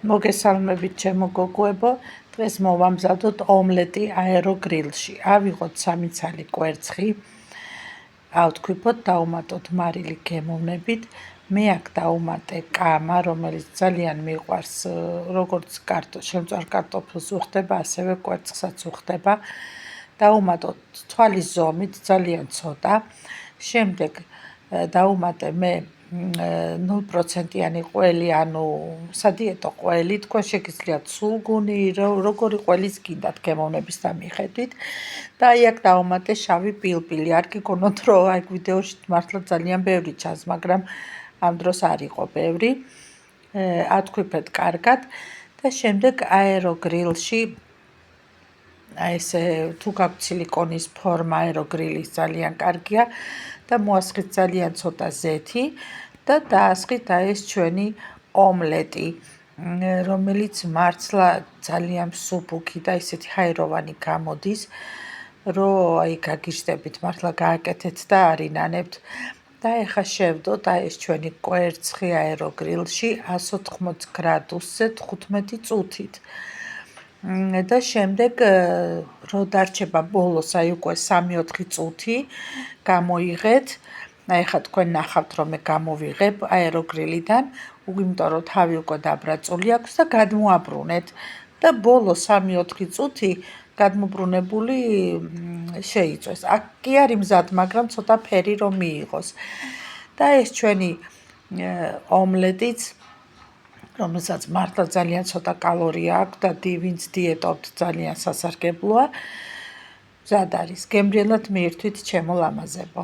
მოგესალმებით ჩემო გოგოებო, დღეს მოვამზადოთ ომლეტი აეროგრილში. ავიღოთ 3 ცალი კვერცხი, ავთქვიფოთ, დავუმატოთ მარილი გემოვნებით. მე აქ დავუმატე კამა, რომელიც ძალიან მიყვარს, როგორც შემწვარ კარტოფილს უხდება, ასევე კვერცხსაც უხდება. დავუმატოთ თვალის ზომით, ძალიან ცოტა. შემდეგ დავუმატე მე 0%-იანი ყველი, ანუ სადიეტო ყველი, თქვენ შეგიძლიათ სულგუნი, როგორი ყველის გინდათ გემოვნებისთან მიხედვით. და აი აქ დავუმატე შავი პილპილი. არ გიგონოთ, რომ აი ვიდეოში მართლა ძალიან ბევრი ჩანს, მაგრამ ამ დროს არ იყო ბევრი. ათქვიფეთ კარგად და შემდეგ აეროგრილში ესე თუ გაქვთ სილიკონის ფორმა, აეროგრილის ძალიან კარგია და მოასხით ძალიან ცოტა ზეთი და დაასხით ეს ჩვენი ომლეტი, რომელიც მართლა ძალიან მსუბუქი და ისეთი ჰაეროვანი გამოდის, რომ აი გაგიჟდებით, მართლა გააკეთეთ და არინანებთ. და ეხა შევდოთ აი ეს ჩვენი კვერცხი აეროგრილში 180 გრადუსზე 15 წუთით. და შემდეგ რო დარჩება ბოლოს აი უკვე 3-4 წუთი გამოიღეთ. აი ხა თქვენ ნახავთ რომ მე გამოვიღებ აეროგრილიდან, იმიტომ რომ თავი უკვე დაბრაწული აქვს და გადმოაბრუნეთ და ბოლო 3-4 წუთი გადმობრუნებული შეიწვეს. აქ კი არის მზად, მაგრამ ცოტა ფერი რომ მიიღოს. და ეს ჩვენი ომლეტიც, რომელსაც მართლა ძალიან ცოტა კალორია აქვს და ვინც დიეტობთ, ძალიან სასარგებლოა. მზად არის. გემრიელად მიირთვით ჩემო ლამაზებო.